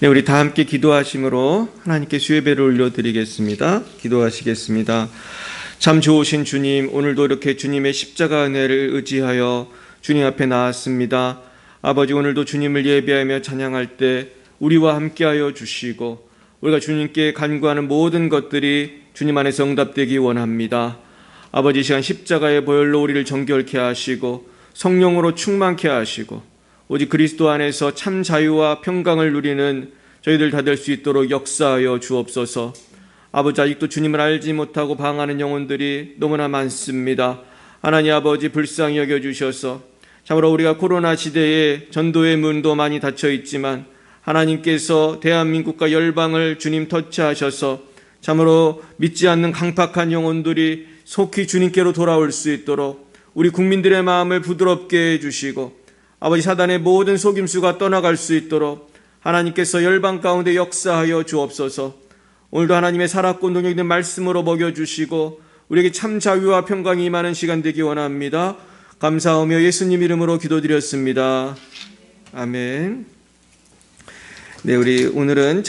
네, 우리 다 함께 기도하심으로 하나님께 수예배를 올려드리겠습니다. 기도하시겠습니다. 참 좋으신 주님, 오늘도 이렇게 주님의 십자가 은혜를 의지하여 주님 앞에 나왔습니다. 아버지, 오늘도 주님을 예배하며 찬양할 때 우리와 함께하여 주시고 우리가 주님께 간구하는 모든 것들이 주님 안에서 응답되기 원합니다. 아버지, 이 시간 십자가의 보혈로 우리를 정결케 하시고 성령으로 충만케 하시고 오직 그리스도 안에서 참 자유와 평강을 누리는 저희들 다 될 수 있도록 역사하여 주옵소서. 아버지, 아직도 주님을 알지 못하고 방황하는 영혼들이 너무나 많습니다. 하나님 아버지, 불쌍히 여겨주셔서 참으로 우리가 코로나 시대에 전도의 문도 많이 닫혀 있지만 하나님께서 대한민국과 열방을 주님 터치하셔서 참으로 믿지 않는 강팍한 영혼들이 속히 주님께로 돌아올 수 있도록 우리 국민들의 마음을 부드럽게 해주시고 아버지, 사단의 모든 속임수가 떠나갈 수 있도록 하나님께서 열방 가운데 역사하여 주옵소서. 오늘도 하나님의 살았고 능력있는 말씀으로 먹여주시고 우리에게 참 자유와 평강이 임하는 시간 되기 원합니다. 감사하며 예수님 이름으로 기도드렸습니다. 아멘. 네, 우리 오늘은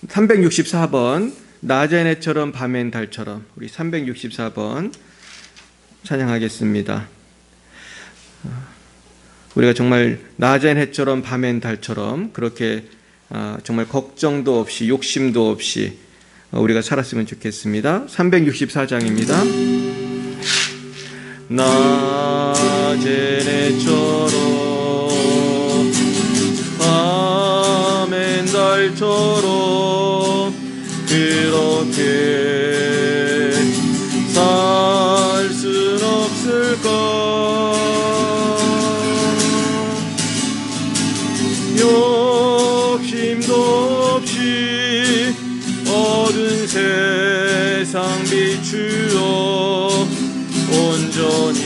364번 낮엔 해처럼 밤엔 달처럼, 우리 364번 찬양하겠습니다. 우리가 정말 낮엔 해처럼 밤엔 달처럼 그렇게 정말 걱정도 없이 욕심도 없이 우리가 살았으면 좋겠습니다. 364장입니다. 낮엔 해처럼 밤엔 달처럼 그렇게 살 순 없을까? 욕심도 없이 어두운 세상 비추어 온전히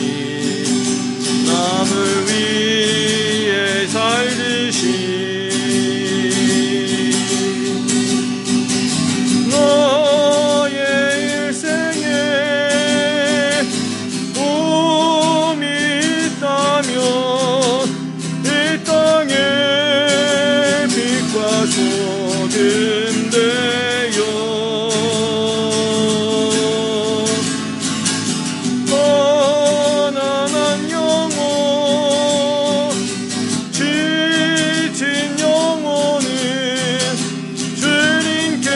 남을 위해 살듯이 너의 일생에 꿈이 있다면 이 땅에 빛과 소금 되어 가난한 영혼, 지친 영혼은 주님께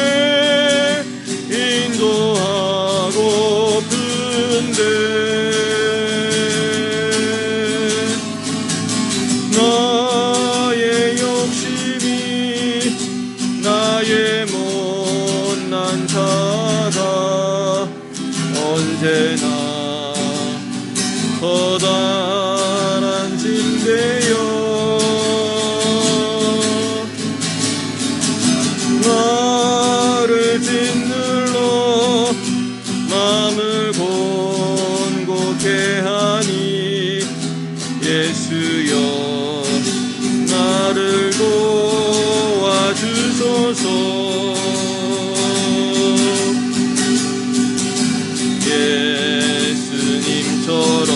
인도하고픈데 나의 욕심이 나의 못난 자가 언제나 커다란 짐되어 나를 짓눌러 마음을 곤곡해 하니 예수여 나를 도와주소서. 예수님처럼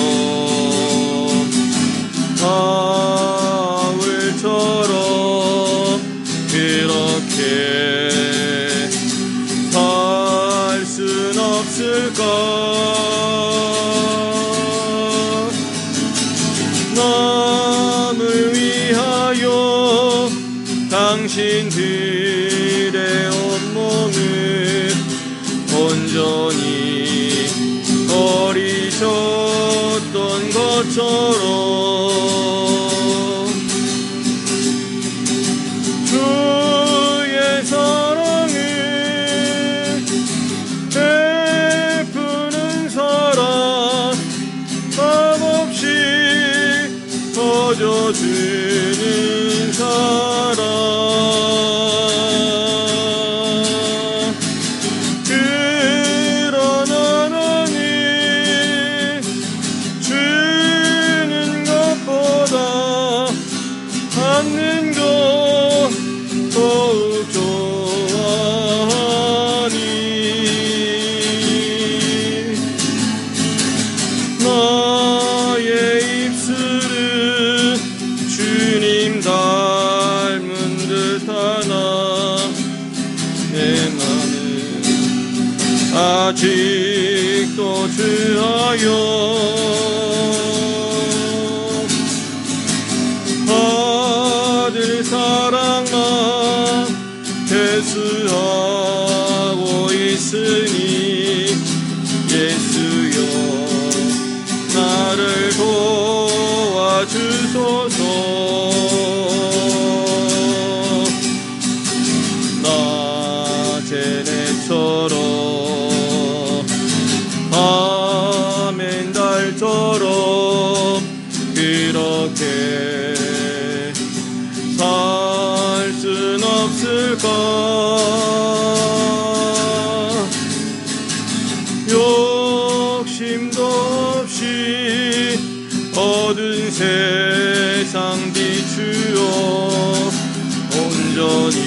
바울처럼 그렇게 살 순 없을까? 남을 위하여 당신들의 온몸을 온전히 버리셨던 것처럼 주의 사랑을 베푸는 사랑 값없이 퍼져주는 사랑 그런 하나님 주는 것보다 아직도 주하여 아들 사랑만 대수하고 있으니 예수여 나를 도와주소서. 낮에처럼 밤엔 달처럼 그렇게 살 순 없을까. 욕심도 없이 어두운 세상 비추어 온전히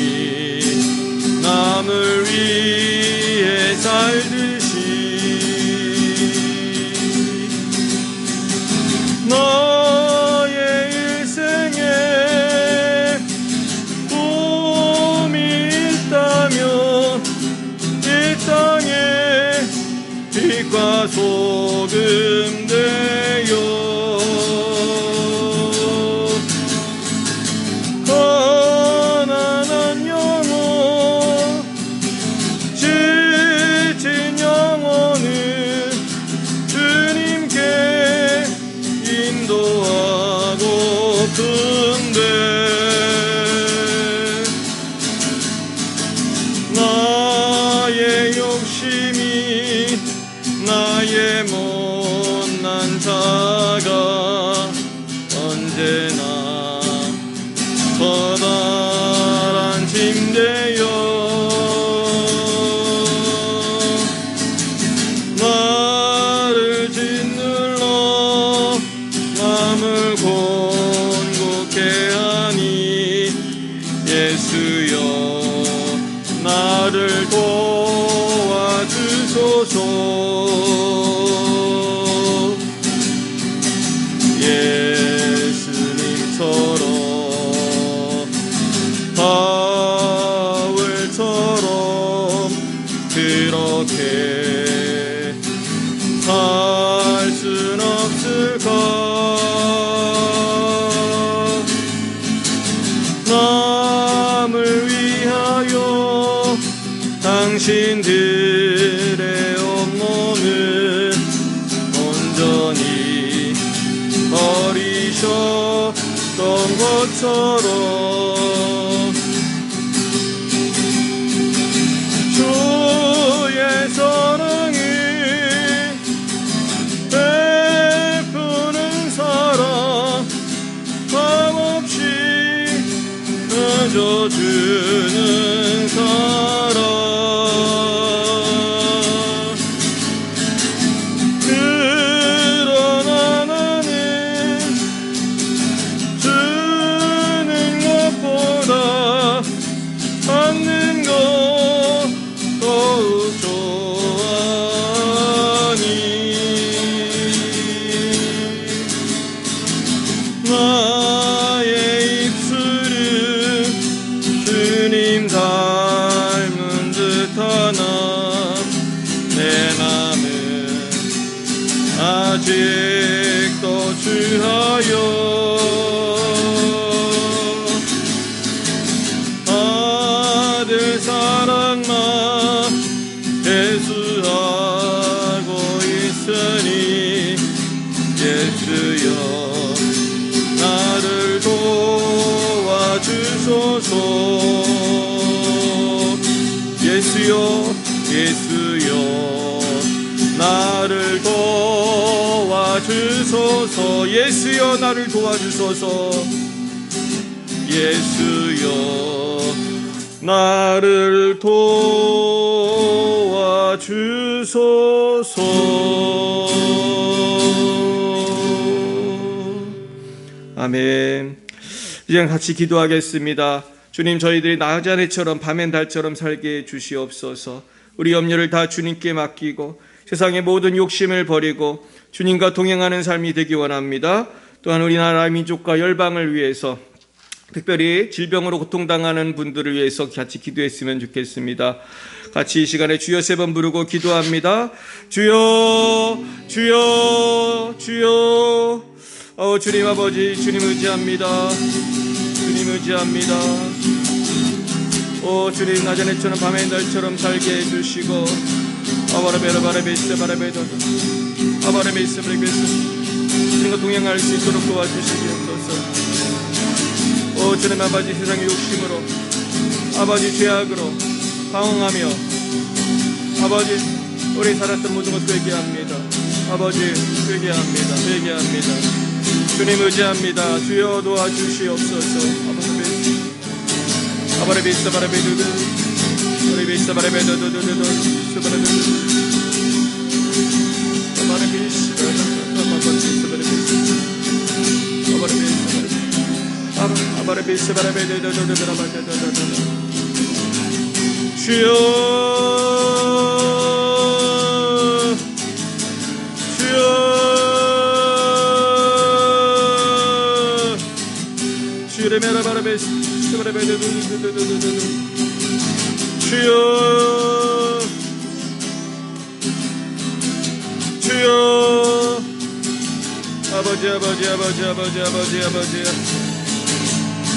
남을 위해 살듯이 나의 일생에 꿈이 있다면 이 땅에 빛과 소금 되어 가난한 영혼 지친 영혼을 주님께 인도하고픈데 나의 욕심이 나의 못난 자가 언제나 커다란 짐되어 나를 짓눌러 마음을 곤곡해 하니 예수여 나를 도와주소서. 예수님처럼 바울처럼 그렇게 살 순 없을까. 남을 위하여 당신들의 온몸을 온전히 버리셨던 것처럼 주의 사랑이 베푸는 사랑 함없이 맺어주는 사랑 그러나 나는 주는 것보다 받는 것 더욱 좋아하니 나의 입술은 주님 닮은 듯하나 내 맘은 아직도 주하여 아들 사랑만 대수하고 있으니 예수여 나를 도와주소서. 예수여 예수여 나를 도와주소서. 예수여 나를 도와주소서. 예수여 나를 도와주소서. 아멘. 이제 같이 기도하겠습니다. 주님, 저희들이 낮자네처럼 밤엔 달처럼 살게 해 주시옵소서. 우리 염려를 다 주님께 맡기고 세상의 모든 욕심을 버리고 주님과 동행하는 삶이 되기 원합니다. 또한 우리나라 민족과 열방을 위해서 특별히 질병으로 고통당하는 분들을 위해서 같이 기도했으면 좋겠습니다. 같이 이 시간에 주여 3번 부르고 기도합니다. 주여, 주여, 주여. 주님 아버지, 주님 의지합니다. 주님 의지합니다. 주님 나자렛처럼 밤의 날처럼 살게 해주시고 아바라베라바라베스 바라베도 아바라베스 바라베스 주님과 동행할 수 있도록 도와주시옵소서. 주님 아버지, 세상의 욕심으로 아버지 죄악으로 방황하며 아버지 우리 살았던 모든 것을 회개합니다. 아버지 회개합니다. 회개합니다. 주님 의지합니다. 주여 도와주시옵소서. 아바라베스 바라베도도 아바라베스 바라베도도도도 아바라베스 바라베도도도도 주여, 주여, 주여, 메라바라베스, 주여, 주여, 아버지, 아버지, 아버지, 아버지, 아버지, 아버지,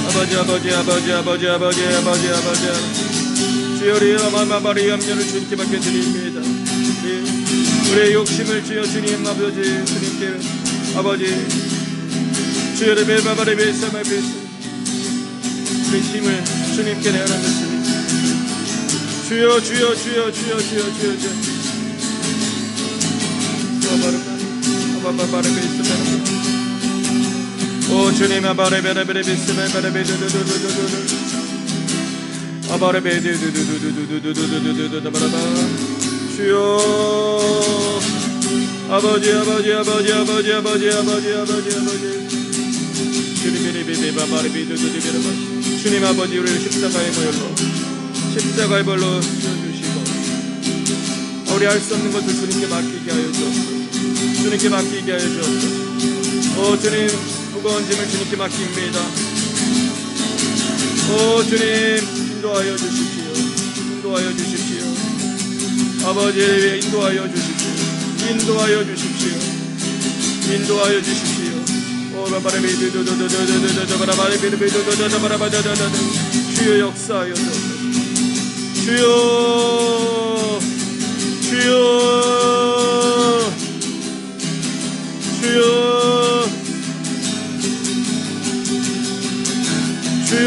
아버지, 아버지, 아버지, 아버지, 아버지, 아버지, 아버지. 주여 마마바리 염려를 주님께 맡겨드립니다. 우리의 욕심을 주여 주님 아버지 주님께 아버지 주여를 베바바리 베사마베스 우리 힘을 주님께 내어놨습니다. 주여 주여 주여 주여 주여 주여 주여 아바바바리 베스바라 주님 아바레베레베레 베스바레베레베레베레베레 주여 아버지 아버지 아버지 아버지 아버지 아버지 아버지 아버지 주님 아버지 우리를 십자가의 벌로 주시고 우리 할 수 없는 것을 주님께 맡기게 하여 주옵소서. 주님께 맡기게 하여 주옵소서. 주님 무거운 짐을 주님께 맡깁니다. 주님 인도하여 주십시오. 인도하여 주십시오. 아버지 인도하여 주십시오. 인도하여 주십시오. 인도하여 주십시오. 주여 역사하여 주옵소서. 주여 주여 주여 주여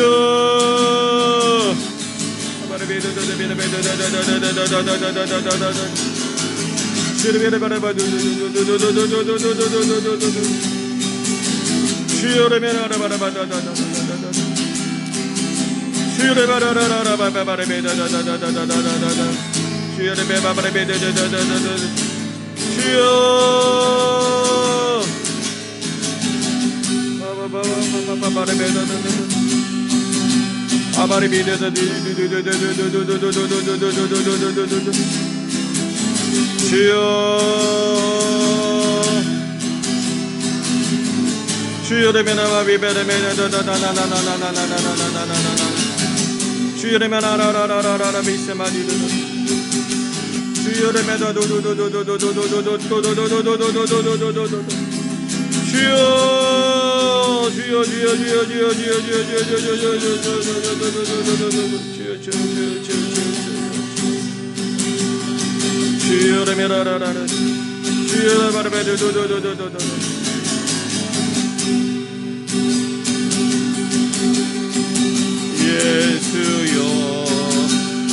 예수여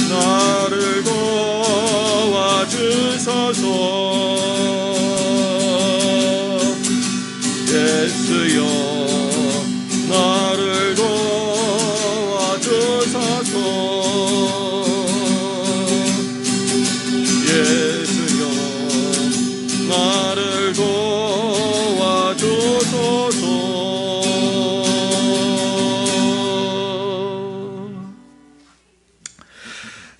나를 도와주소서. 예수여 나를 도와주소서. 예수여 나를 도와주소서.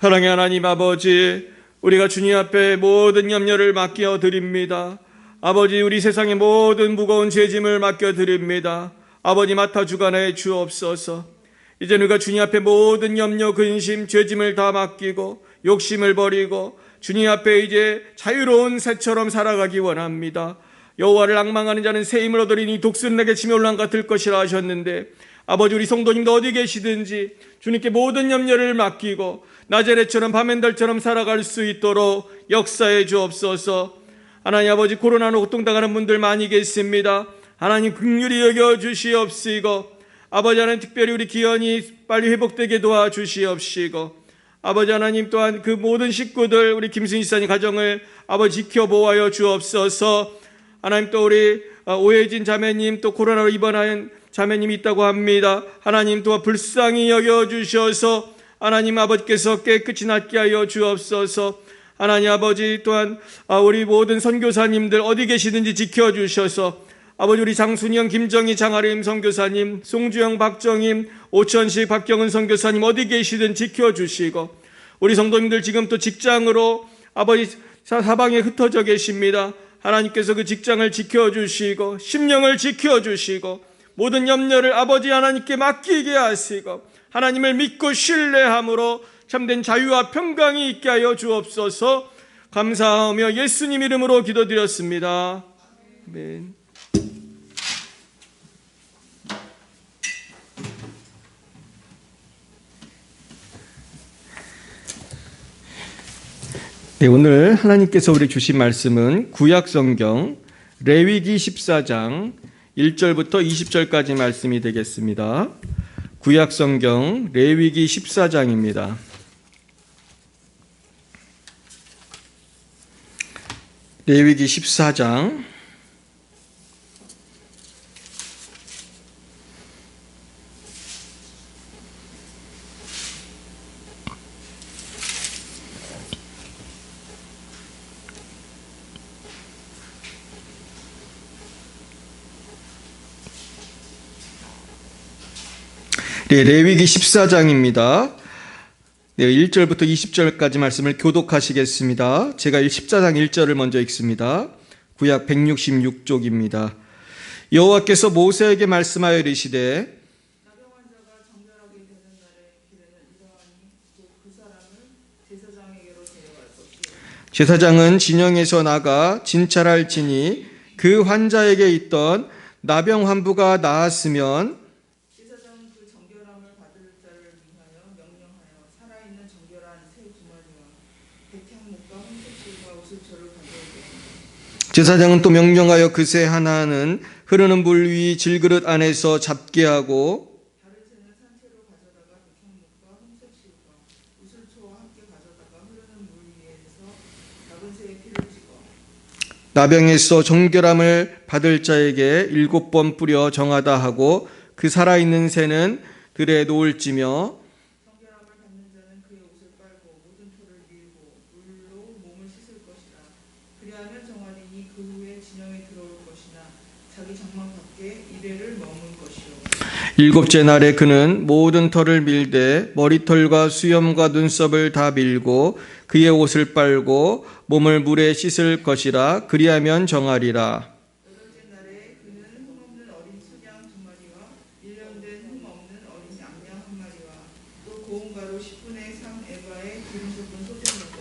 사랑의 하나님 아버지, 우리가 주님 앞에 모든 염려를 맡겨 드립니다. 아버지, 우리 세상의 모든 무거운 죄짐을 맡겨 드립니다. 아버지 맡아 주관하여 주옵소서. 이제 우리가 주님 앞에 모든 염려, 근심, 죄짐을 다 맡기고 욕심을 버리고 주님 앞에 이제 자유로운 새처럼 살아가기 원합니다. 여호와를 앙망하는 자는 새 힘을 얻으리니 독수리 내게 치며 올라간 같을 것이라 하셨는데, 아버지 우리 성도님도 어디 계시든지 주님께 모든 염려를 맡기고 나자렛처럼 밤앤달처럼 살아갈 수 있도록 역사해 주옵소서. 하나님 아버지, 코로나로 고통당하는 분들 많이 계십니다. 하나님 긍휼히 여겨 주시옵시고, 아버지 하나님 특별히 우리 기현이 빨리 회복되게 도와주시옵시고, 아버지 하나님 또한 그 모든 식구들 우리 김승희 지사님 가정을 아버지 지켜보아여 주옵소서. 하나님 또 우리 오혜진 자매님 또 코로나로 입원한 자매님이 있다고 합니다. 하나님 또한 불쌍히 여겨주셔서 하나님 아버지께서 깨끗이 낫게 하여 주옵소서. 하나님 아버지 또한 우리 모든 선교사님들 어디 계시든지 지켜주셔서, 아버지 우리 장순영, 김정희, 장아림 선교사님, 송주영, 박정임, 오천식, 박경은 선교사님 어디 계시든 지켜주시고, 우리 성도님들 지금 또 직장으로 아버지 사방에 흩어져 계십니다. 하나님께서 그 직장을 지켜주시고 심령을 지켜주시고 모든 염려를 아버지 하나님께 맡기게 하시고 하나님을 믿고 신뢰함으로 참된 자유와 평강이 있게 하여 주옵소서. 감사하며 예수님 이름으로 기도드렸습니다. 아멘. 네, 오늘 하나님께서 우리 주신 말씀은 구약성경 레위기 14장 1절부터 20절까지 말씀이 되겠습니다. 구약성경 레위기 14장입니다. 레위기 14장 네, 레위기 14장입니다. 네, 1절부터 20절까지 말씀을 교독하시겠습니다. 제가 14장 1절을 먼저 읽습니다. 구약 166쪽입니다. 여호와께서 모세에게 말씀하여 이르시되 나병환 자가 정결하게 되는 날에 기르는 이러하니 그 사람을 제사장에게로 데려갈 것이요. 제사장은 진영에서 나가 진찰할지니 그 환자에게 있던 나병 환부가 나았으면 제사장은 그 정결함을 받을 자를 위하여 명령하여 살아있는 정결한 새 두마리와 백향목과 홍색실과 우슬초를 가져오게 하니라. 제사장은 또 명령하여 그 새 하나는 흐르는 물 위 질그릇 안에서 잡게 하고 다른 새는 산채로 가져다가 백향목과 홍색실과 우슬초와 함께 가져다가 흐르는 물 위에서 작은 새의 피를 찍어 나병에서 정결함을 받을 자에게 7번 뿌려 정하다 하고 그 살아있는 새는 들에 놓을지며 정결함을 받는 자는 그의 옷을 빨고 모든 털을 밀고 물로 몸을 씻을 것이라. 그리하면 정하리니 그 후에 진영에 들어올 것이나 자기 장막 밖에 이래를 머문 것이요. 7째 날에 그는 모든 털을 밀되 머리털과 수염과 눈썹을 다 밀고 그의 옷을 빨고 몸을 물에 씻을 것이라. 그리하면 정하리라. 8째 날에 그는 흠없는 어린 수양 2마리와 1년 된 흠없는 어린 양양 1마리와 또 고운 가루 10분의 3 에바의 기름 섞은 소재물과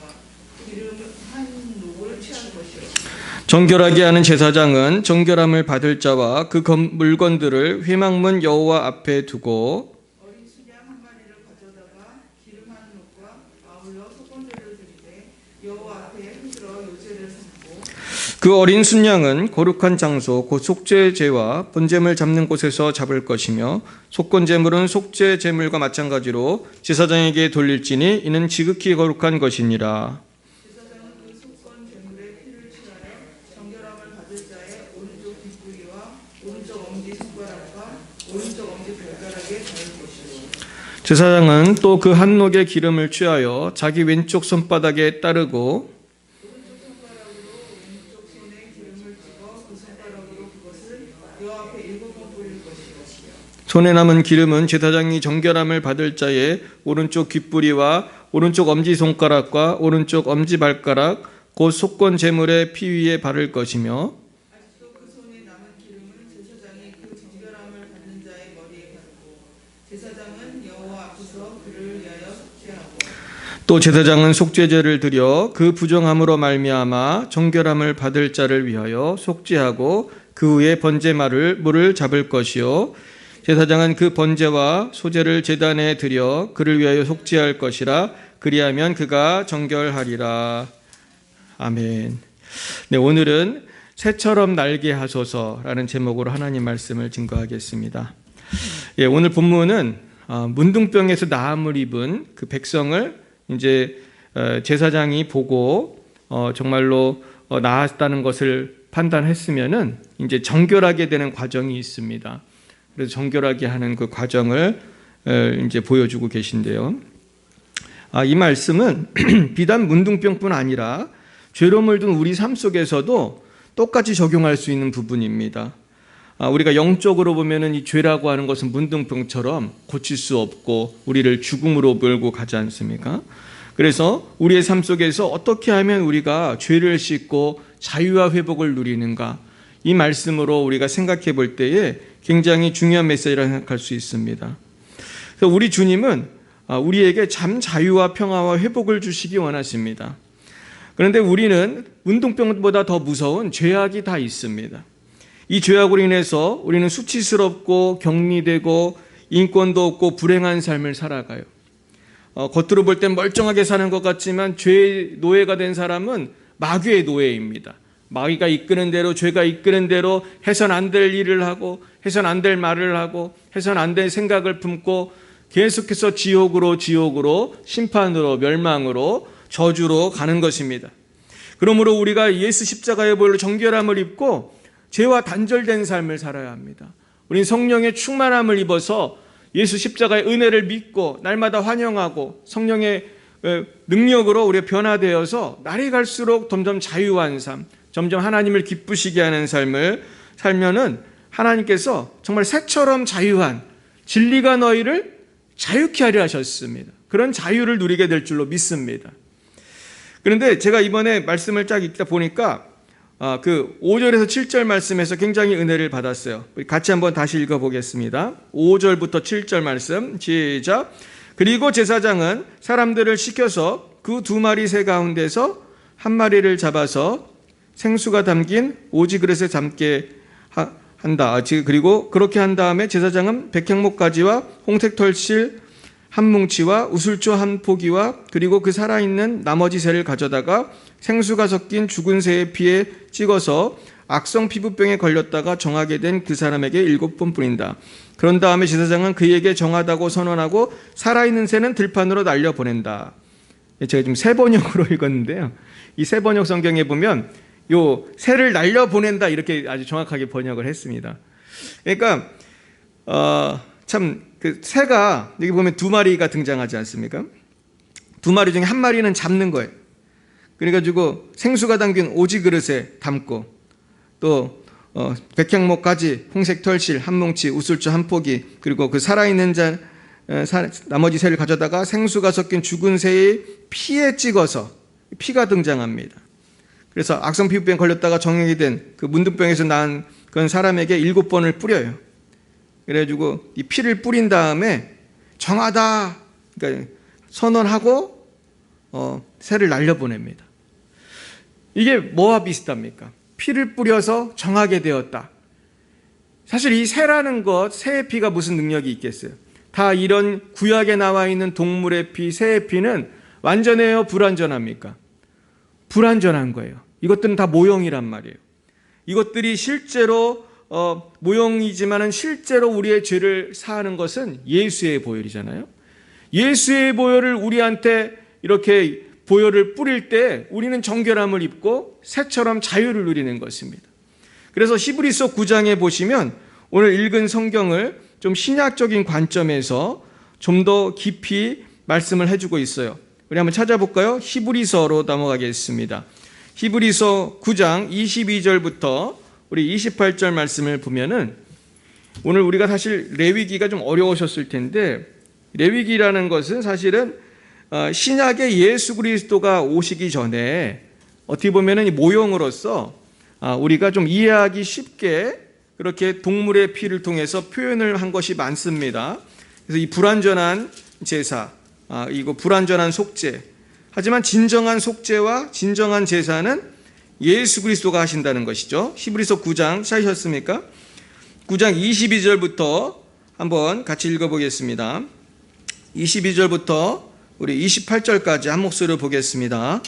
기름 한 녹을 취할 것이요. 정결하게 하는 제사장은 정결함을 받을 자와 그 물건들을 회막문 여호와 앞에 두고 어린 수양 1마리를 가져다가 기름 한 녹과 아울러 속건제를 드리되 여호와 앞에 흔들어 요제를 삼고 그 어린 순양은 거룩한 장소 곧 속죄제와 번제물 잡는 곳에서 잡을 것이며 속건제물은 속죄제물과 마찬가지로 제사장에게 돌릴지니 이는 지극히 거룩한 것이니라. 제사장은 그 속건 제물의 피를 취하여 정결함을 받을 자의 오른쪽 뒷부리와 오른쪽 엄지 손가락과 오른쪽 엄지 발가락에 바를 것이요. 제사장은 또 그 한 녹의 기름을 취하여 자기 왼쪽 손바닥에 따르고 오른쪽 손가락으로 왼쪽 손에 기름을 찍어 그 손가락으로 그것을 여호와 앞에 7번 뿌릴 것이요. 손에 남은 기름은 제사장이 정결함을 받을 자의 오른쪽 귓부리와 오른쪽 엄지손가락과 오른쪽 엄지발가락 곧 속건 제물의 피 위에 바를 것이며 아직도 그 손에 남은 기름은 제사장이 그 정결함을 받는 그를 위하여 속죄하고 또 제사장은 속죄제를 드려 그 부정함으로 말미암아 정결함을 받을 자를 위하여 속죄하고 그 후에 번제물을 잡을 것이요 제사장은 그 번제와 소제를 제단에 드려 그를 위하여 속죄할 것이라 그리하면 그가 정결하리라. 아멘. 네, 오늘은 새처럼 날게 하소서라는 제목으로 하나님 말씀을 증거하겠습니다. 예, 오늘 본문은 문둥병에서 나음을 입은 그 백성을 이제 제사장이 보고 정말로 나았다는 것을 판단했으면은 이제 정결하게 되는 과정이 있습니다. 그래서 정결하게 하는 그 과정을 이제 보여주고 계신데요. 이 말씀은 비단 문둥병뿐 아니라 죄로 물든 우리 삶 속에서도 똑같이 적용할 수 있는 부분입니다. 우리가 영적으로 보면은 이 죄라고 하는 것은 문둥병처럼 고칠 수 없고 우리를 죽음으로 몰고 가지 않습니까? 그래서 우리의 삶 속에서 어떻게 하면 우리가 죄를 씻고 자유와 회복을 누리는가, 이 말씀으로 우리가 생각해 볼 때에 굉장히 중요한 메시지라고 생각할 수 있습니다. 그래서 우리 주님은 우리에게 참 자유와 평화와 회복을 주시기 원하십니다. 그런데 우리는 문둥병보다 더 무서운 죄악이 다 있습니다. 이 죄악으로 인해서 우리는 수치스럽고 격리되고 인권도 없고 불행한 삶을 살아가요. 겉으로 볼 땐 멀쩡하게 사는 것 같지만 죄의 노예가 된 사람은 마귀의 노예입니다. 마귀가 이끄는 대로, 죄가 이끄는 대로 해선 안 될 일을 하고 해선 안 될 말을 하고 해선 안 될 생각을 품고 계속해서 지옥으로 심판으로 멸망으로 저주로 가는 것입니다. 그러므로 우리가 예수 십자가의 보혈로 정결함을 입고 죄와 단절된 삶을 살아야 합니다. 우리는 성령의 충만함을 입어서 예수 십자가의 은혜를 믿고 날마다 환영하고 성령의 능력으로 우리가 변화되어서 날이 갈수록 점점 자유한 삶, 점점 하나님을 기쁘시게 하는 삶을 살면은 하나님께서 정말 새처럼 자유한, 진리가 너희를 자유케 하려 하셨습니다. 그런 자유를 누리게 될 줄로 믿습니다. 그런데 제가 이번에 말씀을 쫙 읽다 보니까 그 5절에서 7절 말씀에서 굉장히 은혜를 받았어요. 우리 같이 한번 다시 읽어보겠습니다. 5절부터 7절 말씀 시작. 그리고 제사장은 사람들을 시켜서 그 2마리 새 가운데서 한 마리를 잡아서 생수가 담긴 오지 그릇에 담게 한다. 그리고 그렇게 한 다음에 제사장은 백향목가지와 홍색 털실 한 뭉치와 우슬초 한 포기와 그리고 그 살아있는 나머지 새를 가져다가 생수가 섞인 죽은 새의 피에 찍어서 악성 피부병에 걸렸다가 정하게 된 그 사람에게 7번 뿌린다. 그런 다음에 제사장은 그에게 정하다고 선언하고 살아있는 새는 들판으로 날려보낸다. 제가 지금 새 번역으로 읽었는데요. 이 새 번역 성경에 보면 요 새를 날려보낸다 이렇게 아주 정확하게 번역을 했습니다. 그러니까 참 그 새가 여기 보면 2마리가 등장하지 않습니까? 2마리 중에 한 마리는 잡는 거예요. 그래가지고 생수가 담긴 오지 그릇에 담고 또 백향목가지, 홍색 털실 한 뭉치, 우슬초 한 포기 그리고 그 살아있는 나머지 새를 가져다가 생수가 섞인 죽은 새의 피에 찍어서 피가 등장합니다. 그래서 악성 피부병 걸렸다가 정형이 된 그 문둥병에서 난 그런 사람에게 7번을 뿌려요. 그래가지고 이 피를 뿌린 다음에 정하다, 그러니까 선언하고 새를 날려보냅니다. 이게 뭐와 비슷합니까? 피를 뿌려서 정하게 되었다. 사실 이 새라는 것, 새의 피가 무슨 능력이 있겠어요? 다 이런 구약에 나와 있는 동물의 피, 새의 피는 완전해요? 불완전합니까? 불완전한 거예요. 이것들은 다 모형이란 말이에요. 이것들이 실제로 모형이지만은 실제로 우리의 죄를 사하는 것은 예수의 보혈이잖아요. 예수의 보혈을 우리한테 이렇게 보혈을 뿌릴 때 우리는 정결함을 입고 새처럼 자유를 누리는 것입니다. 그래서 히브리서 9장에 보시면 오늘 읽은 성경을 좀 신약적인 관점에서 좀 더 깊이 말씀을 해주고 있어요. 우리 한번 찾아볼까요? 히브리서로 넘어가겠습니다. 히브리서 9장 22절부터 우리 28절 말씀을 보면은 오늘 우리가 사실 레위기가 좀 어려우셨을 텐데 레위기라는 것은 사실은 신약의 예수 그리스도가 오시기 전에 어떻게 보면은 모형으로서 우리가 좀 이해하기 쉽게 그렇게 동물의 피를 통해서 표현을 한 것이 많습니다. 그래서 이 불완전한 제사, 이거 불완전한 속죄. 하지만 진정한 속죄와 진정한 제사는 예수 그리스도가 하신다는 것이죠. 히브리서 9장 찾으셨습니까? 9장 22절부터 한번 같이 읽어보겠습니다. 22절부터 우리 28절까지 한 목소리로 보겠습니다.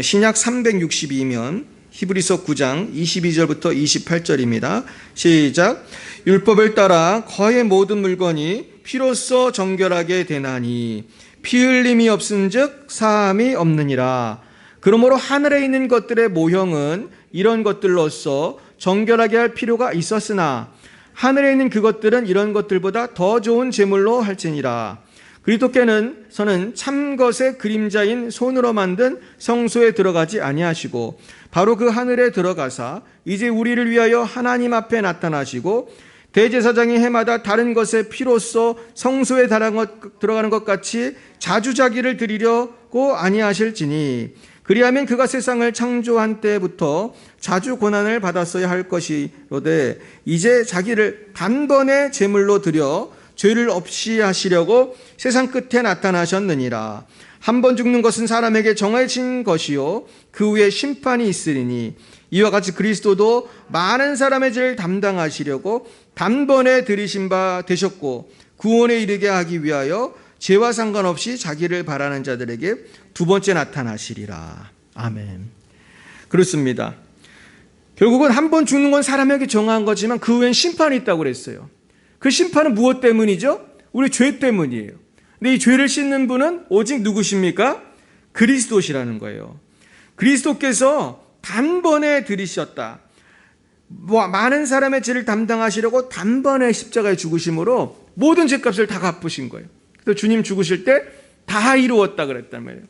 신약 362면 히브리서 9장 22절부터 28절입니다. 시작. 율법을 따라 거의 모든 물건이 피로써 정결하게 되나니 피 흘림이 없은즉 사함이 없느니라. 그러므로 하늘에 있는 것들의 모형은 이런 것들로서 정결하게 할 필요가 있었으나 하늘에 있는 그것들은 이런 것들보다 더 좋은 제물로 할지니라. 그리스도께서는 참것의 그림자인 손으로 만든 성소에 들어가지 아니하시고 바로 그 하늘에 들어가사 이제 우리를 위하여 하나님 앞에 나타나시고 대제사장이 해마다 다른 것의 피로써 성소에 들어가는 것 같이 자주 자기를 드리려고 아니하실지니 그리하면 그가 세상을 창조한 때부터 자주 고난을 받았어야 할 것이로되 이제 자기를 단번에 제물로 드려 죄를 없이 하시려고 세상 끝에 나타나셨느니라. 한 번 죽는 것은 사람에게 정해진 것이요 그 후에 심판이 있으리니 이와 같이 그리스도도 많은 사람의 죄를 담당하시려고 단번에 들이신 바 되셨고 구원에 이르게 하기 위하여 죄와 상관없이 자기를 바라는 자들에게 두 번째 나타나시리라. 아멘. 그렇습니다. 결국은 한 번 죽는 건 사람에게 정한 거지만 그 후엔 심판이 있다고 그랬어요. 그 심판은 무엇 때문이죠? 우리 죄 때문이에요. 근데 이 죄를 씻는 분은 오직 누구십니까? 그리스도시라는 거예요. 그리스도께서 단번에 들이셨다. 많은 사람의 죄를 담당하시려고 단번에 십자가에 죽으심으로 모든 죄값을 다 갚으신 거예요. 그래서 주님 죽으실 때 다 이루었다 그랬단 말이에요.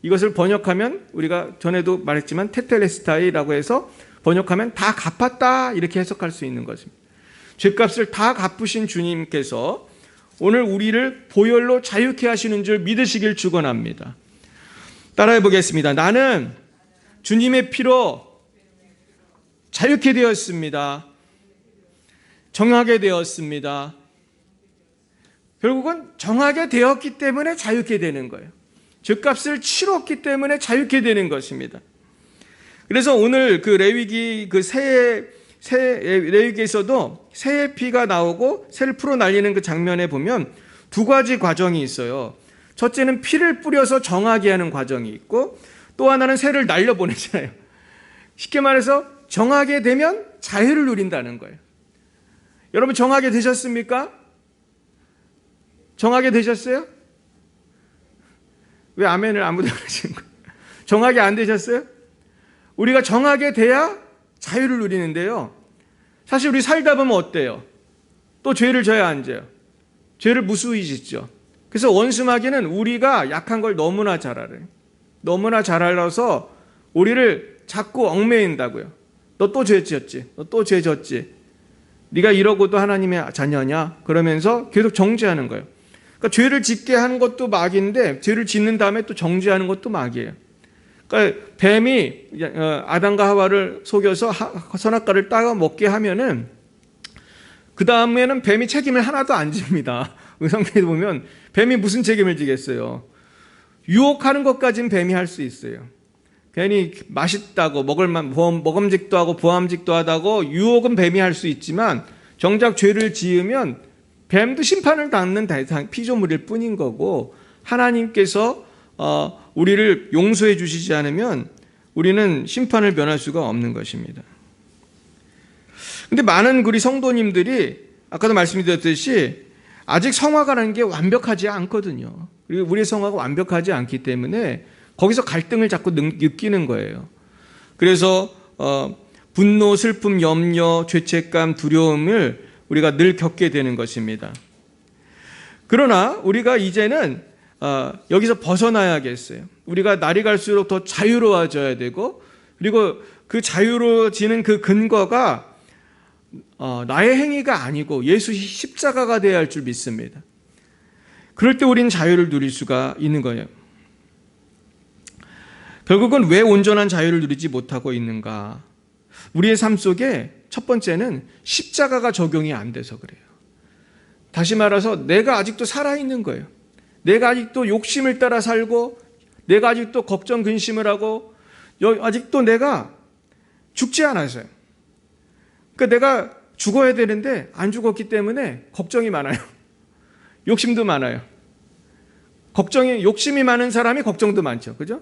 이것을 번역하면 우리가 전에도 말했지만 테텔레스타이라고 해서 번역하면 다 갚았다 이렇게 해석할 수 있는 것입니다. 죄값을 다 갚으신 주님께서 오늘 우리를 보혈로 자유케 하시는 줄 믿으시길 축원합니다. 따라해 보겠습니다. 나는 주님의 피로 자유케 되었습니다. 정하게 되었습니다. 결국은 정하게 되었기 때문에 자유케 되는 거예요. 죄값을 치렀기 때문에 자유케 되는 것입니다. 그래서 오늘 그 레위기 레위기에서도 새의 피가 나오고 새를 풀어 날리는 그 장면에 보면 두 가지 과정이 있어요. 첫째는 피를 뿌려서 정하게 하는 과정이 있고 또 하나는 새를 날려보내잖아요. 쉽게 말해서 정하게 되면 자유를 누린다는 거예요. 여러분 정하게 되셨습니까? 정하게 되셨어요? 왜 아멘을 아무도 안 하시는 거예요? 정하게 안 되셨어요? 우리가 정하게 돼야 자유를 누리는데요. 사실 우리 살다 보면 어때요? 또 죄를 져야 안 져요? 죄를 무수히 짓죠. 그래서 원수마귀는 우리가 약한 걸 너무나 잘 알아요. 너무나 잘 알아서 우리를 자꾸 얽매인다고요. 너 또 죄 지었지? 너 또 죄 졌지? 네가 이러고도 하나님의 자녀냐? 그러면서 계속 정죄하는 거예요. 그러니까 죄를 짓게 하는 것도 마귀인데 죄를 짓는 다음에 또 정죄하는 것도 마귀예요. 그러니까 뱀이 아담과 하와를 속여서 선악과를 따가 먹게 하면은 그 다음에는 뱀이 책임을 하나도 안 집니다. 성경에 보면 뱀이 무슨 책임을 지겠어요? 유혹하는 것까지는 뱀이 할 수 있어요. 괜히 맛있다고 먹음직도 하고 보암직도 하다고 유혹은 뱀이 할 수 있지만 정작 죄를 지으면 뱀도 심판을 받는 피조물일 뿐인 거고 하나님께서 우리를 용서해 주시지 않으면 우리는 심판을 면할 수가 없는 것입니다. 근데 많은 우리 성도님들이 아까도 말씀드렸듯이 아직 성화가라는 게 완벽하지 않거든요. 그리고 우리의 성화가 완벽하지 않기 때문에 거기서 갈등을 자꾸 느끼는 거예요. 그래서 분노, 슬픔, 염려, 죄책감, 두려움을 우리가 늘 겪게 되는 것입니다. 그러나 우리가 이제는 여기서 벗어나야겠어요. 우리가 날이 갈수록 더 자유로워져야 되고 그리고 그 자유로워지는 그 근거가 나의 행위가 아니고 예수 십자가가 되어야 할 줄 믿습니다. 그럴 때 우리는 자유를 누릴 수가 있는 거예요. 결국은 왜 온전한 자유를 누리지 못하고 있는가? 우리의 삶 속에 첫 번째는 십자가가 적용이 안 돼서 그래요. 다시 말해서 내가 아직도 살아있는 거예요. 내가 아직도 욕심을 따라 살고, 내가 아직도 걱정 근심을 하고, 아직도 내가 죽지 않았어요. 그러니까 내가 죽어야 되는데 안 죽었기 때문에 걱정이 많아요. 욕심도 많아요. 욕심이 많은 사람이 걱정도 많죠. 그죠?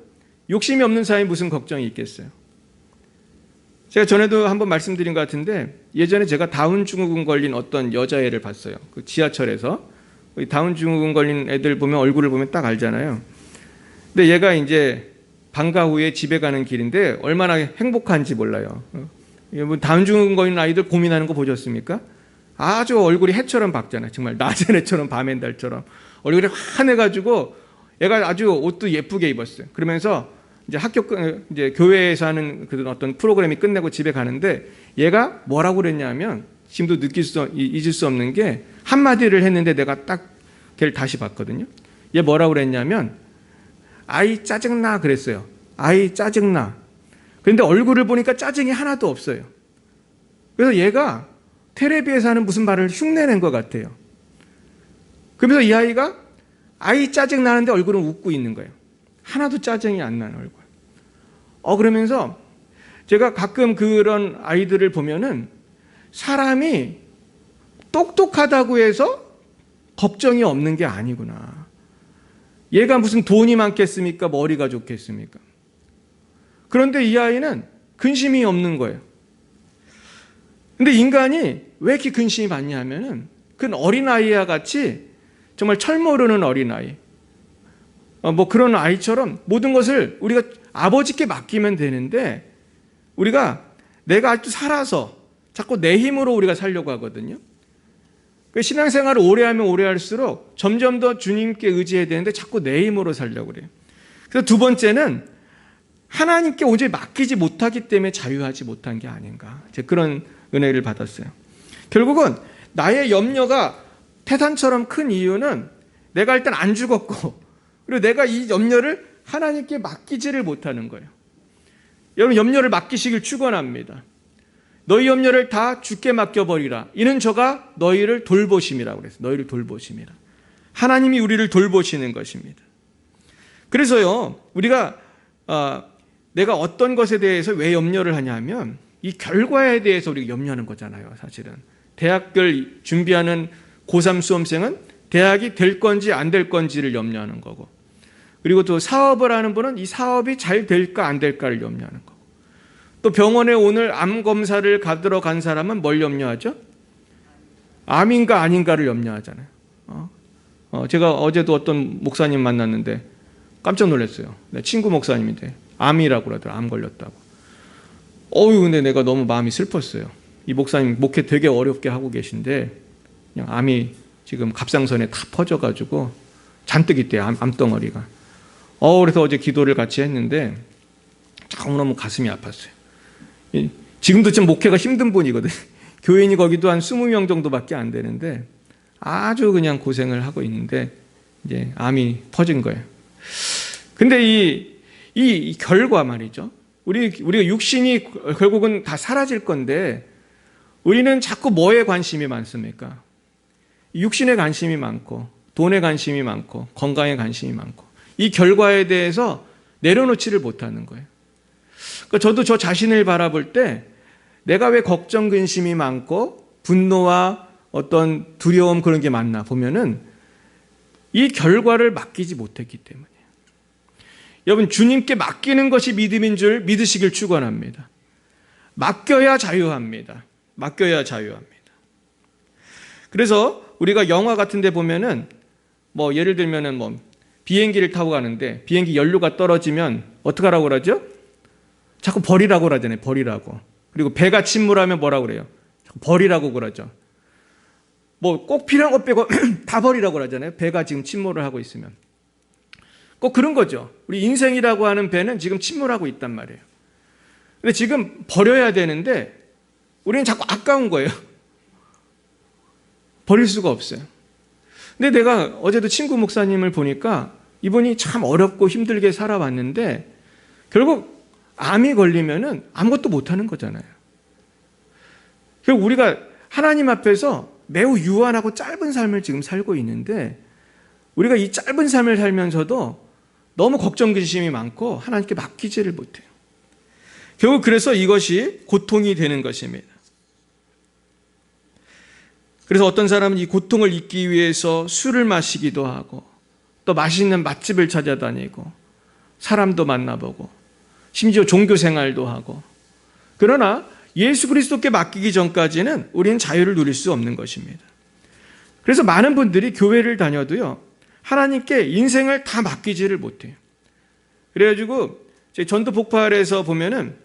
욕심이 없는 사람이 무슨 걱정이 있겠어요. 제가 전에도 한번 말씀드린 것 같은데, 예전에 제가 다운 증후군 걸린 어떤 여자애를 봤어요. 그 지하철에서. 다운 증후군 걸린 애들 보면 얼굴을 보면 딱 알잖아요. 근데 얘가 이제 방과 후에 집에 가는 길인데 얼마나 행복한지 몰라요. 다운 증후군 걸린 아이들 고민하는 거 보셨습니까? 아주 얼굴이 해처럼 밝잖아요. 정말 낮은 해처럼 밤의 달처럼 얼굴이 환해가지고 얘가 아주 옷도 예쁘게 입었어요. 그러면서 이제 이제 교회에서 하는 그런 어떤 프로그램이 끝내고 집에 가는데 얘가 뭐라고 그랬냐면, 지금도 잊을 수 없는 게 한마디를 했는데 내가 딱 걔를 다시 봤거든요. 얘 뭐라고 그랬냐면, 아이 짜증나 그랬어요. 아이 짜증나. 그런데 얼굴을 보니까 짜증이 하나도 없어요. 그래서 얘가 텔레비에서 하는 무슨 말을 흉내낸 것 같아요. 그러면서 이 아이가 아이 짜증나는데 얼굴은 웃고 있는 거예요. 하나도 짜증이 안 나는 얼굴. 그러면서 제가 가끔 그런 아이들을 보면은 사람이 똑똑하다고 해서 걱정이 없는 게 아니구나. 얘가 무슨 돈이 많겠습니까? 머리가 좋겠습니까? 그런데 이 아이는 근심이 없는 거예요. 근데 인간이 왜 이렇게 근심이 많냐 하면은 그건 어린아이와 같이 정말 철모르는 어린아이, 뭐 그런 아이처럼 모든 것을 우리가 아버지께 맡기면 되는데, 우리가 내가 아직도 살아서 자꾸 내 힘으로 우리가 살려고 하거든요. 신앙생활을 오래 하면 오래 할수록 점점 더 주님께 의지해야 되는데 자꾸 내 힘으로 살려고 그래요. 그래서 두 번째는 하나님께 온전히 맡기지 못하기 때문에 자유하지 못한 게 아닌가, 제가 그런 은혜를 받았어요. 결국은 나의 염려가 태산처럼 큰 이유는 내가 일단 안 죽었고, 그리고 내가 이 염려를 하나님께 맡기지를 못하는 거예요. 여러분, 염려를 맡기시길 축원합니다. 너희 염려를 다 주께 맡겨버리라. 이는 저가 너희를 돌보심이라고 그랬어요. 너희를 돌보심이라. 하나님이 우리를 돌보시는 것입니다. 그래서요, 우리가 내가 어떤 것에 대해서 왜 염려를 하냐면 이 결과에 대해서 우리가 염려하는 거잖아요. 사실은 대학을 준비하는 고3 수험생은 대학이 될 건지 안 될 건지를 염려하는 거고, 그리고 또 사업을 하는 분은 이 사업이 잘 될까 안 될까를 염려하는 거고, 또 병원에 오늘 암 검사를 받으러 간 사람은 뭘 염려하죠? 암인가 아닌가를 염려하잖아요. 제가 어제도 어떤 목사님 만났는데 깜짝 놀랐어요. 친구 목사님인데 암이라고 그러더라고요. 암 걸렸다고. 근데 내가 너무 마음이 슬펐어요. 이 목사님 목회 되게 어렵게 하고 계신데 그냥 암이 지금 갑상선에 다 퍼져가지고 잔뜩 있대요. 암덩어리가. 그래서 어제 기도를 같이 했는데 너무너무 가슴이 아팠어요. 지금도 좀 목회가 힘든 분이거든요. 교인이 거기도 한 20명 정도밖에 안 되는데 아주 그냥 고생을 하고 있는데 이제 암이 퍼진 거예요. 근데 이 결과 말이죠. 우리가 육신이 결국은 다 사라질 건데 우리는 자꾸 뭐에 관심이 많습니까? 육신에 관심이 많고 돈에 관심이 많고 건강에 관심이 많고 이 결과에 대해서 내려놓지를 못하는 거예요. 그러니까 저도 저 자신을 바라볼 때 내가 왜 걱정 근심이 많고 분노와 어떤 두려움 그런 게 많나 보면은 이 결과를 맡기지 못했기 때문이에요. 여러분, 주님께 맡기는 것이 믿음인 줄 믿으시길 축원합니다. 맡겨야 자유합니다. 맡겨야 자유합니다. 그래서 우리가 영화 같은 데 보면은 뭐 예를 들면은 뭐 비행기를 타고 가는데 비행기 연료가 떨어지면 어떻게 하라고 그러죠? 자꾸 버리라고 그러잖아요. 버리라고. 그리고 배가 침몰하면 뭐라고 그래요? 자꾸 버리라고 그러죠. 뭐 꼭 필요한 것 빼고 다 버리라고 그러잖아요. 배가 지금 침몰을 하고 있으면. 꼭 그런 거죠. 우리 인생이라고 하는 배는 지금 침몰하고 있단 말이에요. 근데 지금 버려야 되는데 우리는 자꾸 아까운 거예요. 버릴 수가 없어요. 근데 내가 어제도 친구 목사님을 보니까 이분이 참 어렵고 힘들게 살아왔는데 결국 암이 걸리면은 아무것도 못하는 거잖아요. 결국 우리가 하나님 앞에서 매우 유한하고 짧은 삶을 지금 살고 있는데 우리가 이 짧은 삶을 살면서도 너무 걱정 근심이 많고 하나님께 맡기지를 못해요. 결국 그래서 이것이 고통이 되는 것입니다. 그래서 어떤 사람은 이 고통을 잊기 위해서 술을 마시기도 하고 또 맛있는 맛집을 찾아다니고 사람도 만나보고 심지어 종교 생활도 하고, 그러나 예수 그리스도께 맡기기 전까지는 우리는 자유를 누릴 수 없는 것입니다. 그래서 많은 분들이 교회를 다녀도요, 하나님께 인생을 다 맡기지를 못해요. 그래가지고 제 전도 폭발에서 보면은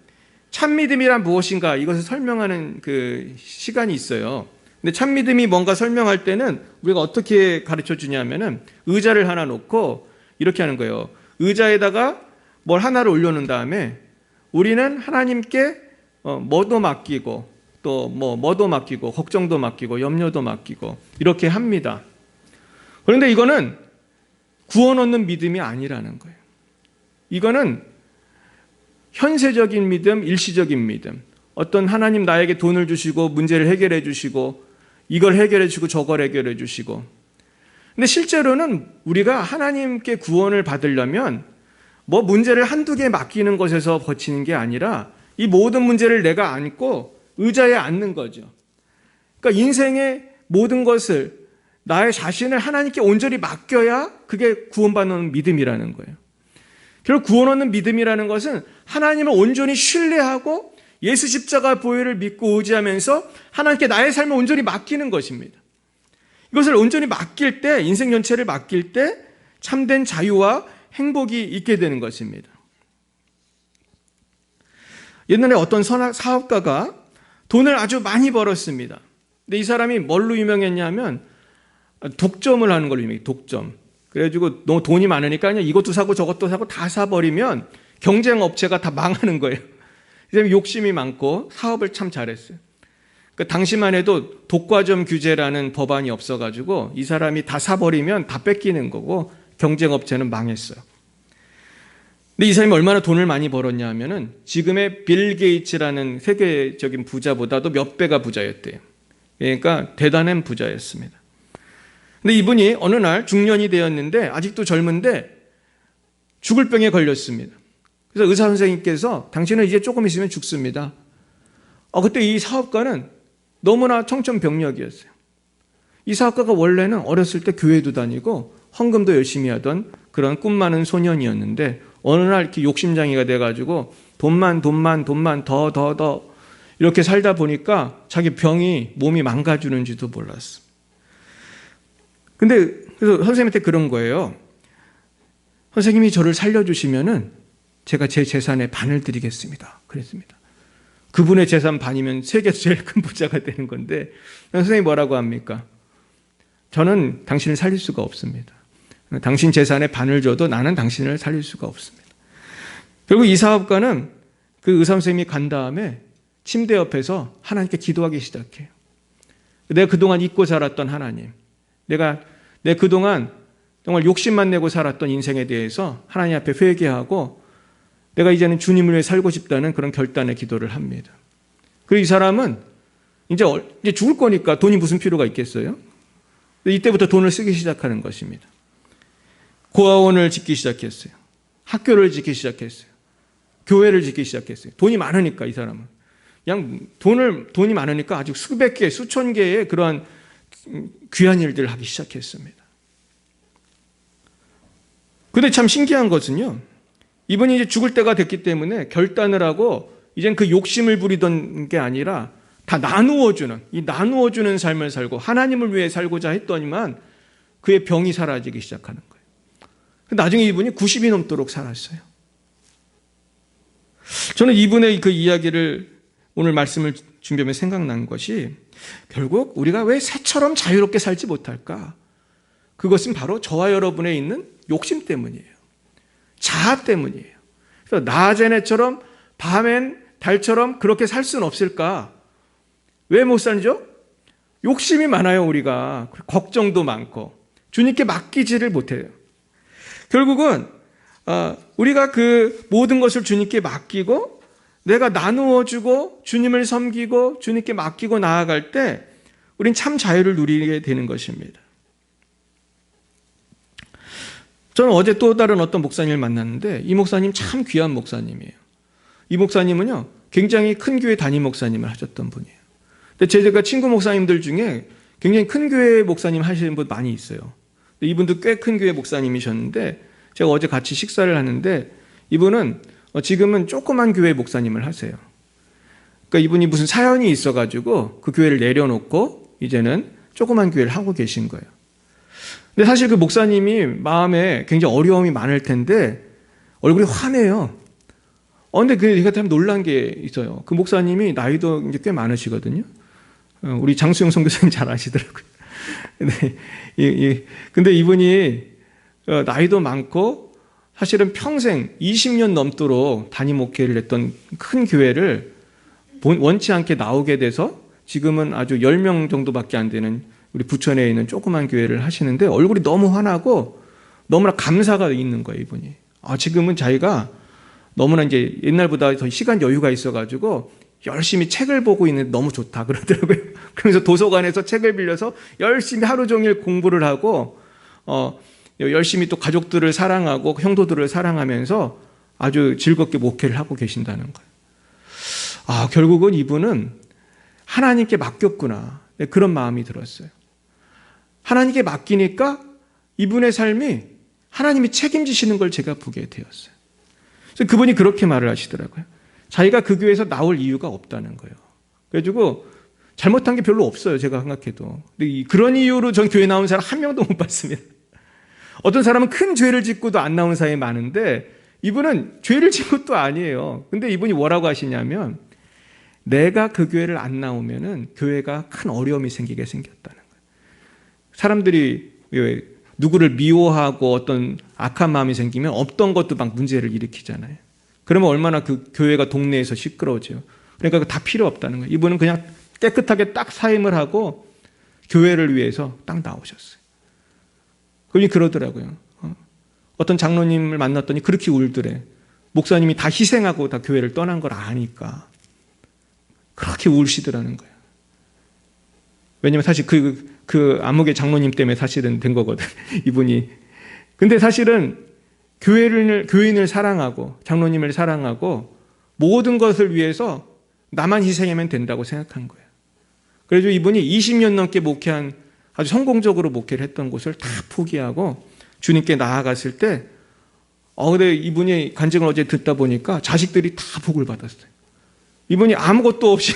참 믿음이란 무엇인가 이것을 설명하는 그 시간이 있어요. 근데 참 믿음이 뭔가 설명할 때는 우리가 어떻게 가르쳐 주냐면은 의자를 하나 놓고 이렇게 하는 거예요. 의자에다가 뭘 하나를 올려놓은 다음에 우리는 하나님께 뭐도 맡기고 또 뭐도 맡기고 걱정도 맡기고 염려도 맡기고 이렇게 합니다. 그런데 이거는 구원 얻는 믿음이 아니라는 거예요. 이거는 현세적인 믿음, 일시적인 믿음. 어떤 하나님 나에게 돈을 주시고 문제를 해결해 주시고 이걸 해결해 주시고 저걸 해결해 주시고. 근데 실제로는 우리가 하나님께 구원을 받으려면 뭐 문제를 한두 개 맡기는 것에서 버티는 게 아니라 이 모든 문제를 내가 안고 의자에 앉는 거죠. 그러니까 인생의 모든 것을 나의 자신을 하나님께 온전히 맡겨야 그게 구원받는 믿음이라는 거예요. 결국 구원 얻는 믿음이라는 것은 하나님을 온전히 신뢰하고 예수 십자가 보혈을 믿고 의지하면서 하나님께 나의 삶을 온전히 맡기는 것입니다. 이것을 온전히 맡길 때, 인생 전체를 맡길 때 참된 자유와 행복이 있게 되는 것입니다. 옛날에 어떤 사업가가 돈을 아주 많이 벌었습니다. 근데 이 사람이 뭘로 유명했냐면 독점을 하는 걸로 유명해요. 독점. 그래가지고 너무 돈이 많으니까 그냥 이것도 사고 저것도 사고 다 사버리면 경쟁 업체가 다 망하는 거예요. 그래서 욕심이 많고 사업을 참 잘했어요. 그 당시만 해도 독과점 규제라는 법안이 없어가지고 이 사람이 다 사버리면 다 뺏기는 거고 경쟁 업체는 망했어요. 근데 이 사람이 얼마나 돈을 많이 벌었냐 하면은 지금의 빌 게이츠라는 세계적인 부자보다도 몇 배가 부자였대요. 그러니까 대단한 부자였습니다. 근데 이분이 어느 날 중년이 되었는데 아직도 젊은데 죽을 병에 걸렸습니다. 그래서 의사 선생님께서 당신은 이제 조금 있으면 죽습니다. 그때 이 사업가는 너무나 청천벽력이었어요. 이 사업가가 원래는 어렸을 때 교회도 다니고 헌금도 열심히 하던 그런 꿈 많은 소년이었는데 어느 날 이렇게 욕심장이가 돼가지고 돈만 더 이렇게 살다 보니까 자기 병이 몸이 망가지는지도 몰랐어. 근데 그래서 선생님한테 그런 거예요. 선생님이 저를 살려주시면은 제가 제 재산의 반을 드리겠습니다. 그랬습니다. 그분의 재산 반이면 세계에서 제일 큰 부자가 되는 건데 선생님이 뭐라고 합니까? 저는 당신을 살릴 수가 없습니다. 당신 재산의 반을 줘도 나는 당신을 살릴 수가 없습니다. 결국 이 사업가는 그 의사 선생님이 간 다음에 침대 옆에서 하나님께 기도하기 시작해요. 내가 그동안 잊고 살았던 하나님, 내 그동안 정말 욕심만 내고 살았던 인생에 대해서 하나님 앞에 회개하고 내가 이제는 주님을 위해 살고 싶다는 그런 결단의 기도를 합니다. 그리고 이 사람은 이제 죽을 거니까 돈이 무슨 필요가 있겠어요? 이때부터 돈을 쓰기 시작하는 것입니다. 고아원을 짓기 시작했어요. 학교를 짓기 시작했어요. 교회를 짓기 시작했어요. 돈이 많으니까 이 사람은. 그냥 돈이 많으니까 아주 수백 개, 수천 개의 그러한 귀한 일들을 하기 시작했습니다. 근데 참 신기한 것은요. 이분이 이제 죽을 때가 됐기 때문에 결단을 하고 이젠 그 욕심을 부리던 게 아니라 다 나누어주는 삶을 살고 하나님을 위해 살고자 했더니만 그의 병이 사라지기 시작하는 거예요. 나중에 이분이 90이 넘도록 살았어요. 저는 이분의 그 이야기를 오늘 말씀을 준비하면서 생각난 것이 결국 우리가 왜 새처럼 자유롭게 살지 못할까? 그것은 바로 저와 여러분에 있는 욕심 때문이에요. 자아 때문이에요. 그래서 낮에처럼 밤엔 달처럼 그렇게 살 수는 없을까? 왜 못 살죠? 욕심이 많아요, 우리가. 걱정도 많고 주님께 맡기지를 못해요. 결국은 우리가 그 모든 것을 주님께 맡기고 내가 나누어주고 주님을 섬기고 주님께 맡기고 나아갈 때 우린 참 자유를 누리게 되는 것입니다. 저는 어제 또 다른 어떤 목사님을 만났는데 이 목사님 참 귀한 목사님이에요. 이 목사님은요, 굉장히 큰 교회 담임 목사님을 하셨던 분이에요. 근데 제가 친구 목사님들 중에 굉장히 큰 교회 목사님 하시는 분 많이 있어요. 근데 이분도 꽤 큰 교회 목사님이셨는데 제가 어제 같이 식사를 하는데 이분은 지금은 조그만 교회 목사님을 하세요. 그러니까 이분이 무슨 사연이 있어가지고 그 교회를 내려놓고 이제는 조그만 교회를 하고 계신 거예요. 근데 사실 그 목사님이 마음에 굉장히 어려움이 많을 텐데 얼굴이 환해요. 근데 제가 참 놀란 게 있어요. 그 목사님이 나이도 이제 꽤 많으시거든요. 우리 장수영 선교사님 잘 아시더라고요. 근데 이분이 나이도 많고 사실은 평생 20년 넘도록 담임 목회를 했던 큰 교회를 원치 않게 나오게 돼서 지금은 아주 10명 정도밖에 안 되는 우리 부천에 있는 조그만 교회를 하시는데 얼굴이 너무 환하고 너무나 감사가 있는 거예요, 이분이. 지금은 자기가 너무나 이제 옛날보다 더 시간 여유가 있어가지고 열심히 책을 보고 있는데 너무 좋다 그러더라고요. 그러면서 도서관에서 책을 빌려서 열심히 하루 종일 공부를 하고 열심히 또 가족들을 사랑하고 형도들을 사랑하면서 아주 즐겁게 목회를 하고 계신다는 거예요. 결국은 이분은 하나님께 맡겼구나. 그런 마음이 들었어요. 하나님께 맡기니까 이분의 삶이 하나님이 책임지시는 걸 제가 보게 되었어요. 그래서 그분이 그렇게 말을 하시더라고요. 자기가 그 교회에서 나올 이유가 없다는 거예요. 그래가지고 잘못한 게 별로 없어요, 제가 생각해도. 근데 그런 이유로 전 교회 나온 사람 한 명도 못 봤습니다. 어떤 사람은 큰 죄를 짓고도 안 나온 사람이 많은데 이분은 죄를 짓은 것도 아니에요. 근데 이분이 뭐라고 하시냐면 내가 그 교회를 안 나오면은 교회가 큰 어려움이 생기게 생겼다는 거예요. 사람들이 누구를 미워하고 어떤 악한 마음이 생기면 없던 것도 막 문제를 일으키잖아요. 그러면 얼마나 그 교회가 동네에서 시끄러워져요. 그러니까 다 필요 없다는 거예요. 이분은 그냥 깨끗하게 딱 사임을 하고 교회를 위해서 딱 나오셨어요. 그분이 그러더라고요. 어떤 장로님을 만났더니 그렇게 울더래. 목사님이 다 희생하고 다 교회를 떠난 걸 아니까 그렇게 울시더라는 거예요. 왜냐면 사실 그 암흑의 장로님 때문에 사실은 된 거거든, 이분이. 근데 사실은 교인을 사랑하고 장로님을 사랑하고 모든 것을 위해서 나만 희생하면 된다고 생각한 거예요. 그래서 이분이 20년 넘게 목회한 아주 성공적으로 목회를 했던 곳을 다 포기하고 주님께 나아갔을 때 근데 이분이 간증을 어제 듣다 보니까 자식들이 다 복을 받았어요. 이분이 아무것도 없이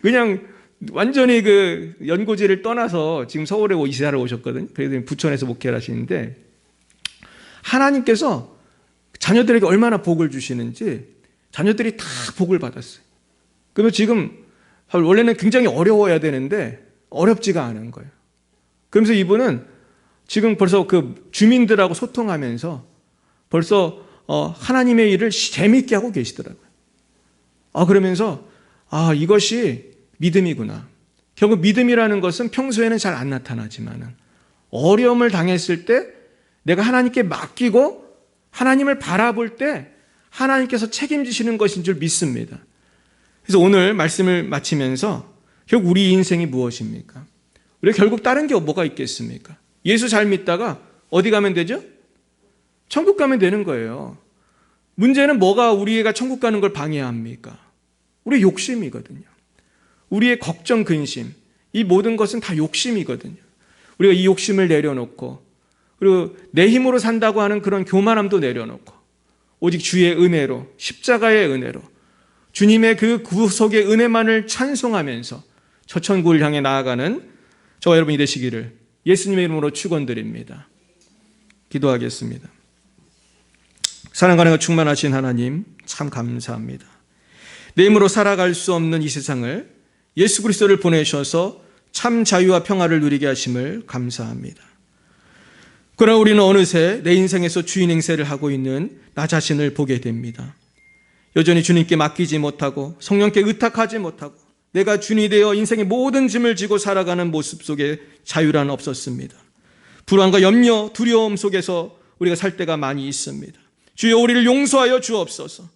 그냥 완전히 그 연고지를 떠나서 지금 서울에 이사를 오셨거든요. 그래서 부천에서 목회를 하시는데 하나님께서 자녀들에게 얼마나 복을 주시는지 자녀들이 다 복을 받았어요. 그러면 지금 원래는 굉장히 어려워야 되는데 어렵지가 않은 거예요. 그러면서 이분은 지금 벌써 그 주민들하고 소통하면서 벌써 하나님의 일을 재미있게 하고 계시더라고요. 그러면서 이것이 믿음이구나. 결국 믿음이라는 것은 평소에는 잘 안 나타나지만 어려움을 당했을 때 내가 하나님께 맡기고 하나님을 바라볼 때 하나님께서 책임지시는 것인 줄 믿습니다. 그래서 오늘 말씀을 마치면서 결국 우리 인생이 무엇입니까? 우리가 결국 다른 게 뭐가 있겠습니까? 예수 잘 믿다가 어디 가면 되죠? 천국 가면 되는 거예요. 문제는 뭐가 우리가 천국 가는 걸 방해합니까? 우리의 욕심이거든요. 우리의 걱정, 근심, 이 모든 것은 다 욕심이거든요. 우리가 이 욕심을 내려놓고 그리고 내 힘으로 산다고 하는 그런 교만함도 내려놓고 오직 주의 은혜로, 십자가의 은혜로 주님의 그 구속의 은혜만을 찬송하면서 저 천국을 향해 나아가는 저와 여러분이 되시기를 예수님의 이름으로 축원드립니다. 기도하겠습니다. 사랑과 은혜가 충만하신 하나님 참 감사합니다. 내 힘으로 살아갈 수 없는 이 세상을 예수 그리스도를 보내셔서 참 자유와 평화를 누리게 하심을 감사합니다. 그러나 우리는 어느새 내 인생에서 주인 행세를 하고 있는 나 자신을 보게 됩니다. 여전히 주님께 맡기지 못하고 성령께 의탁하지 못하고 내가 주인이 되어 인생의 모든 짐을 지고 살아가는 모습 속에 자유란 없었습니다. 불안과 염려, 두려움 속에서 우리가 살 때가 많이 있습니다. 주여 우리를 용서하여 주옵소서.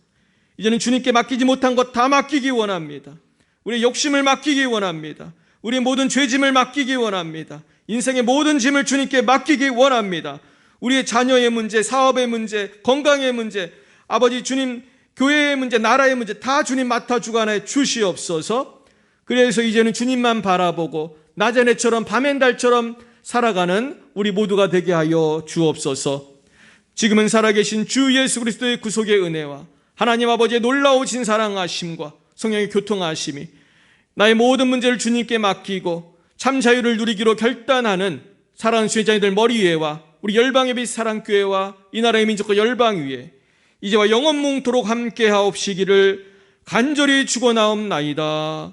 이제는 주님께 맡기지 못한 것 다 맡기기 원합니다. 우리의 욕심을 맡기기 원합니다. 우리의 모든 죄짐을 맡기기 원합니다. 인생의 모든 짐을 주님께 맡기기 원합니다. 우리의 자녀의 문제, 사업의 문제, 건강의 문제, 아버지 주님 교회의 문제, 나라의 문제 다 주님 맡아 주관해 주시옵소서. 그래서 이제는 주님만 바라보고 낮의 해처럼 밤의 달처럼 살아가는 우리 모두가 되게 하여 주옵소서. 지금은 살아계신 주 예수 그리스도의 구속의 은혜와 하나님 아버지의 놀라우신 사랑하심과 성령의 교통하심이 나의 모든 문제를 주님께 맡기고 참 자유를 누리기로 결단하는 사랑하는 수혜자님들 머리 위에와 우리 열방의 빛 사랑교회와 이 나라의 민족과 열방 위에 이제와 영원뭉토록 함께 하옵시기를 간절히 축원하옵나이다.